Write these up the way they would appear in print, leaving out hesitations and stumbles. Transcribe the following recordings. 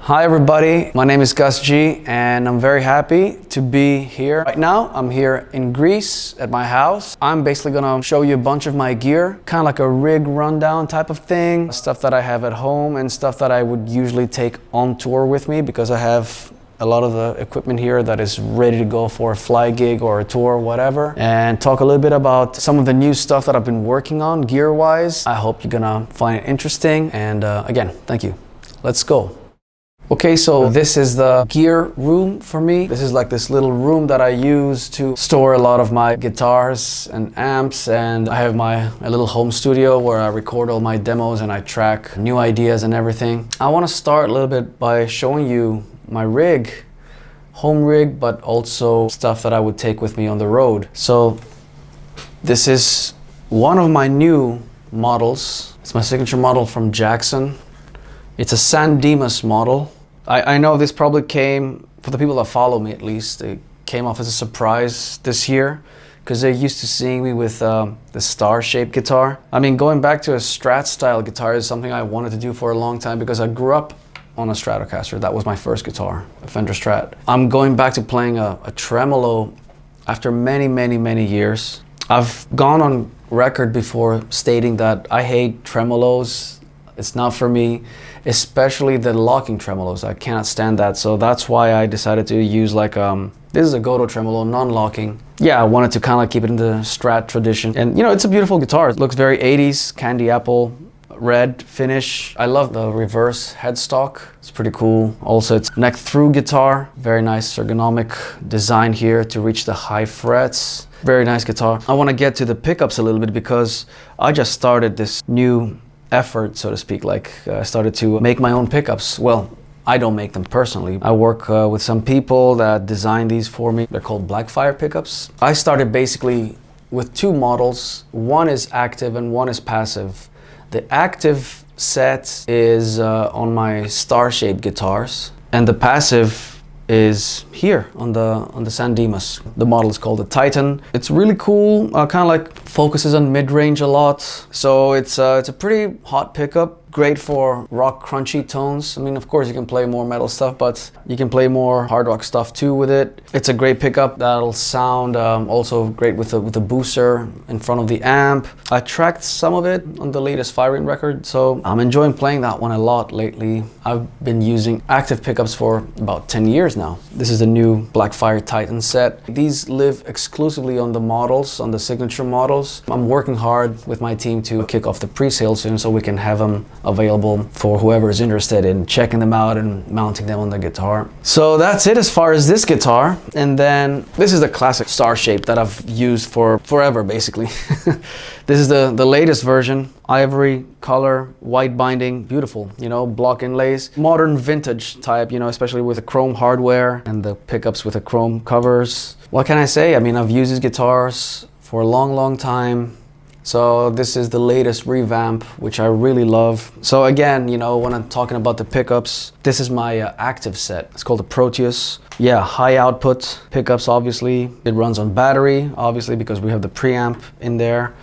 Hi everybody, my name is Gus G and I'm very happy to be here. Right now, I'm here in Greece at my house. I'm basically gonna show you a bunch of my gear, kind of like a rig rundown type of thing. Stuff that I have at home and stuff that I would usually take on tour with me because I have a lot of the equipment here that is ready to go for a fly gig or a tour or whatever. And talk a little bit about some of the new stuff that I've been working on gear-wise. I hope you're gonna find it interesting. And again, thank you. Let's go. Okay, so this is the gear room for me. This is like this little room that I use to store a lot of my guitars and amps, and I have a little home studio where I record all my demos and I track new ideas and everything. I want to start a little bit by showing you my rig, home rig, but also stuff that I would take with me on the road. So this is one of my new models. It's my signature model from Jackson. It's a San Dimas model. I know this probably came, for the people that follow me at least, it came off as a surprise this year because they're used to seeing me with the star-shaped guitar. I mean, going back to a Strat style guitar is something I wanted to do for a long time because I grew up on a Stratocaster. That was my first guitar, a Fender Strat. I'm going back to playing a tremolo after many years. I've gone on record before stating that I hate tremolos. It's not for me, especially the locking tremolos. I cannot stand that. So that's why I decided to use like, this is a Goto tremolo, non-locking. Yeah, I wanted to kind of keep it in the Strat tradition. And you know, it's a beautiful guitar. It looks very 80s, candy apple, red finish. I love the reverse headstock. It's pretty cool. Also, it's neck through guitar. Very nice ergonomic design here to reach the high frets. Very nice guitar. I want to get to the pickups a little bit because I just started this new effort, so to speak. Like I started to make my own pickups. Well, I don't make them personally. I work with some people that design these for me. They're called Blackfire pickups. I started basically with two models. One is active and one is passive. The active set is on my star-shaped guitars, and the passive is here on the San Dimas. The model is called the Titan. It's really cool, kind of like focuses on mid-range a lot. So it's a pretty hot pickup, great for rock crunchy tones. I mean, of course you can play more metal stuff, but you can play more hard rock stuff too with it. It's a great pickup that'll sound also great with the booster in front of the amp. I tracked some of it on the latest Firewind record, so I'm enjoying playing that one a lot lately. I've been using active pickups for about 10 years now. This is the new Blackfire Titan set. These live exclusively on the models, on the signature models. I'm working hard with my team to kick off the pre-sale soon so we can have them available for whoever is interested in checking them out and mounting them on the guitar. So that's it as far as this guitar. And then this is the classic star shape that I've used for forever, basically. This is the latest version. Ivory color, white binding, beautiful, you know, block inlays. Modern vintage type, you know, especially with the chrome hardware and the pickups with the chrome covers. What can I say? I mean, I've used these guitars for a long time. So this is the latest revamp, which I really love. So again, you know, when I'm talking about the pickups, this is my active set. It's called the Proteus. Yeah, high output pickups, obviously. It runs on battery, obviously, because we have the preamp in there.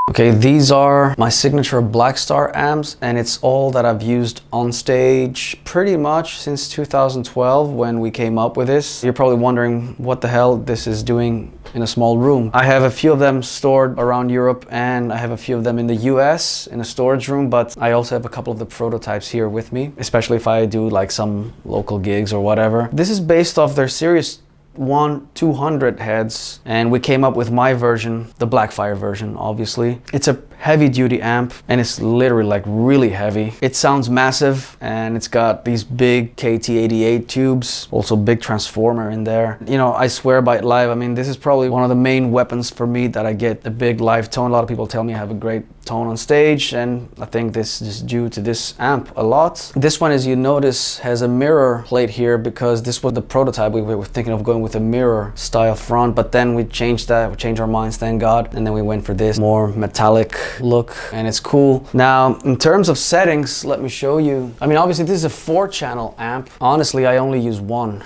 Okay, these are my signature Blackstar amps, and it's all that I've used on stage pretty much since 2012 when we came up with this. You're probably wondering what the hell this is doing in a small room. I have a few of them stored around Europe, and I have a few of them in the US in a storage room, but I also have a couple of the prototypes here with me, especially if I do like some local gigs or whatever. This is based off their Series 200 heads, and we came up with my version, the Blackfire version, obviously. It's a heavy duty amp, and it's literally like really heavy. It sounds massive, and it's got these big KT88 tubes, also big transformer in there. You know, I swear by it live. I mean, this is probably one of the main weapons for me that I get a big live tone. A lot of people tell me I have a great tone on stage, and I think this is due to this amp a lot. This one, as you notice, has a mirror plate here because this was the prototype. We were thinking of going with a mirror style front, but then we changed that. We changed our minds, thank God, and then we went for this more metallic look, and it's cool. Now, in terms of settings, let me show you. I mean, obviously this is a 4-channel amp. Honestly, I only use one.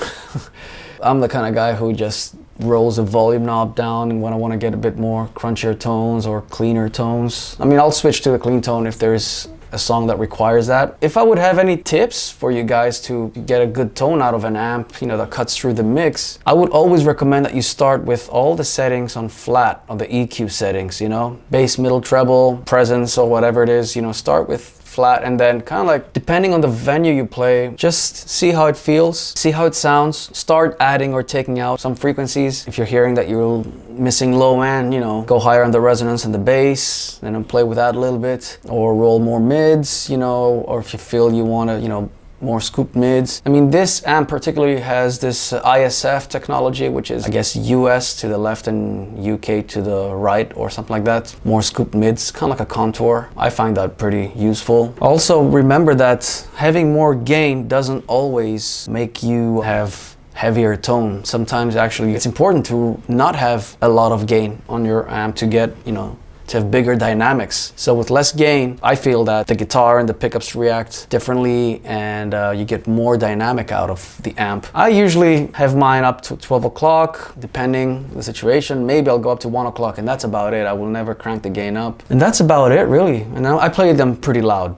I'm the kind of guy who just rolls the volume knob down and when I want to get a bit more crunchier tones or cleaner tones. I mean, I'll switch to the clean tone if there's a song that requires that. If I would have any tips for you guys to get a good tone out of an amp, you know, that cuts through the mix, I would always recommend that you start with all the settings on flat, on the EQ settings, you know, bass, middle, treble, presence, or whatever it is, you know, start with flat, and then kind of like, depending on the venue you play, just see how it feels, see how it sounds, start adding or taking out some frequencies. If you're hearing that you're missing low end, you know, go higher on the resonance and the bass, and then play with that a little bit, or roll more mids, you know, or if you feel you want to, you know, more scooped mids. I mean, this amp particularly has this ISF technology, which is, I guess, US to the left and UK to the right or something like that. More scooped mids, kind of like a contour. I find that pretty useful. Also, remember that having more gain doesn't always make you have heavier tone. Sometimes actually it's important to not have a lot of gain on your amp to get, you know, to have bigger dynamics. So with less gain, I feel that the guitar and the pickups react differently and you get more dynamic out of the amp. I usually have mine up to 12 o'clock, depending on the situation. Maybe I'll go up to 1 o'clock and that's about it. I will never crank the gain up. And that's about it, really. And I play them pretty loud.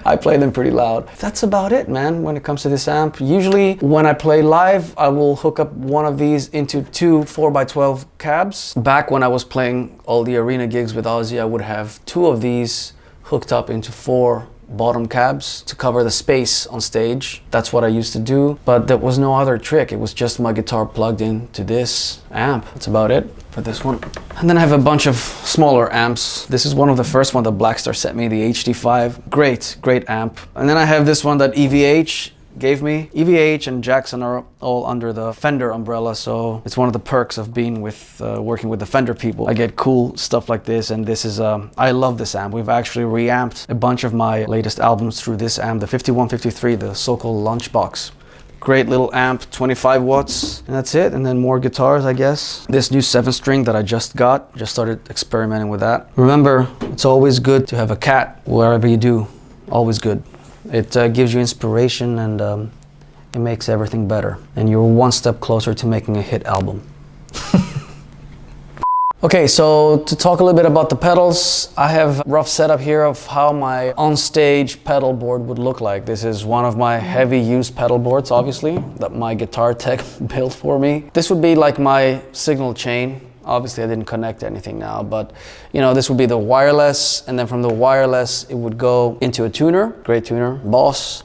I play them pretty loud. That's about it, man, when it comes to this amp. Usually when I play live, I will hook up one of these into two 4x12 cabs. Back when I was playing all the arena gigs with Ozzy, I would have two of these hooked up into 4 bottom cabs to cover the space on stage. That's what I used to do, but there was no other trick. It was just my guitar plugged into this amp. That's about it for this one. And then I have a bunch of smaller amps. This is one of the first one that Blackstar sent me, the HD5. Great amp. And then I have this one that EVH gave me. EVH and Jackson are all under the Fender umbrella, so it's one of the perks of being with working with the Fender people. I get cool stuff like this, and this is I love this amp. We've actually reamped a bunch of my latest albums through this amp, the 5153, the so-called Lunchbox. Great little amp, 25 watts, and that's it. And then more guitars, I guess. This new 7-string that I just got, just started experimenting with that. Remember, it's always good to have a cat wherever you do, always good. It gives you inspiration and it makes everything better. And you're one step closer to making a hit album. Okay, so to talk a little bit about the pedals, I have a rough setup here of how my on-stage pedal board would look like. This is one of my heavy use pedal boards, obviously, that my guitar tech built for me. This would be like my signal chain. Obviously I didn't connect anything now, but you know, this would be the wireless, and then from the wireless it would go into a tuner, great tuner, Boss,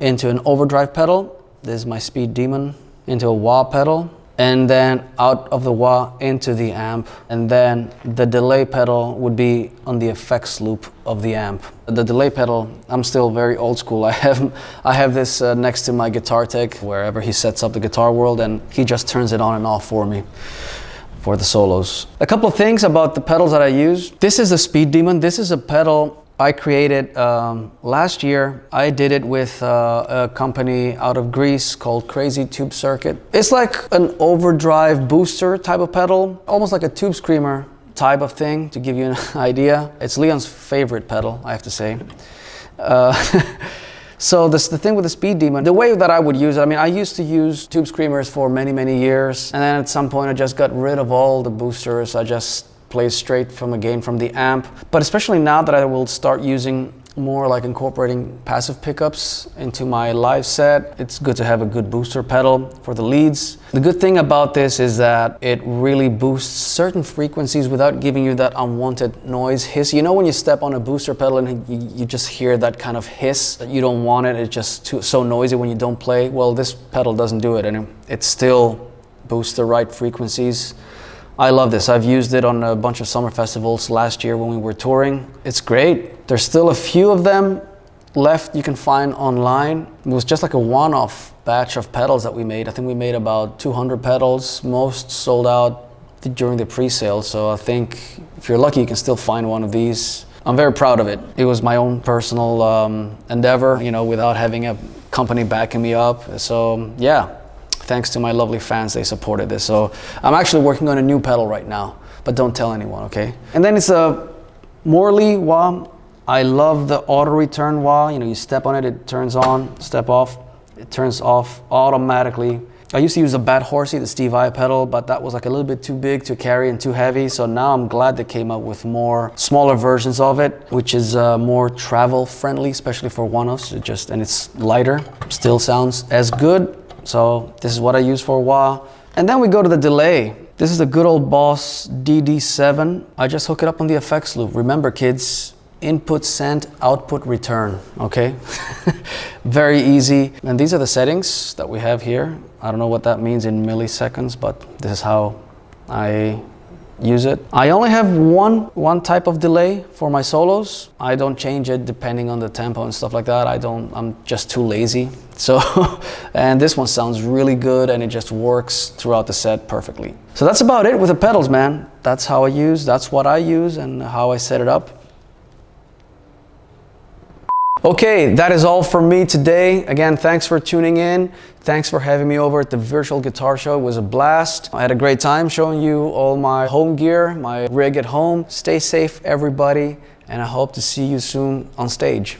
into an overdrive pedal. This is my Speed Demon, into a wah pedal, and then out of the wah into the amp, and then the delay pedal would be on the effects loop of the amp. The delay pedal, I'm still very old school. I have this next to my guitar tech wherever he sets up the Guitar World, and he just turns it on and off for me for the solos. A couple of things about the pedals that I use. This is the Speed Demon. This is a pedal I created last year. I did it with a company out of Greece called Crazy Tube Circuit. It's like an overdrive booster type of pedal, almost like a Tube Screamer type of thing, to give you an idea. It's Leon's favorite pedal, I have to say. So the thing with the Speed Demon, the way that I would use it, I mean, I used to use Tube Screamers for many years, and then at some point I just got rid of all the boosters. I just play straight from a gain from the amp. But especially now that I will start using more like incorporating passive pickups into my live set, it's good to have a good booster pedal for the leads. The good thing about this is that it really boosts certain frequencies without giving you that unwanted noise hiss. You know when you step on a booster pedal and you just hear that kind of hiss that you don't want it, it's just so noisy when you don't play? Well, this pedal doesn't do it, and it still boosts the right frequencies. I love this. I've used it on a bunch of summer festivals last year when we were touring. It's great. There's still a few of them left you can find online. It was just like a one-off batch of pedals that we made. I think we made about 200 pedals. Most sold out during the pre-sale. So I think if you're lucky, you can still find one of these. I'm very proud of it. It was my own personal endeavor, you know, without having a company backing me up. So yeah. Thanks to my lovely fans, they supported this. So I'm actually working on a new pedal right now, but don't tell anyone, okay? And then it's a Morley wah. I love the auto return wah. You know, you step on it, it turns on, step off, it turns off automatically. I used to use a Bad Horsey, the Steve Vai pedal, but that was like a little bit too big to carry and too heavy. So now I'm glad they came out with more smaller versions of it, which is more travel friendly, especially for one-offs. And it's lighter, still sounds as good. So this is what I use for a while. And then we go to the delay. This is a good old Boss DD7. I just hook it up on the effects loop. Remember, kids, input send, output return, okay? Very easy. And these are the settings that we have here. I don't know what that means in milliseconds, but this is how I use it. I only have one type of delay for my solos. I don't change it depending on the tempo and stuff like that. I'm just too lazy. So, and this one sounds really good and it just works throughout the set perfectly. So that's about it with the pedals, man. That's what I use and how I set it up. Okay, that is all for me today. Again, thanks for tuning in. Thanks for having me over at the Virtual Guitar Show. It was a blast. I had a great time showing you all my home gear, my rig at home. Stay safe, everybody, and I hope to see you soon on stage.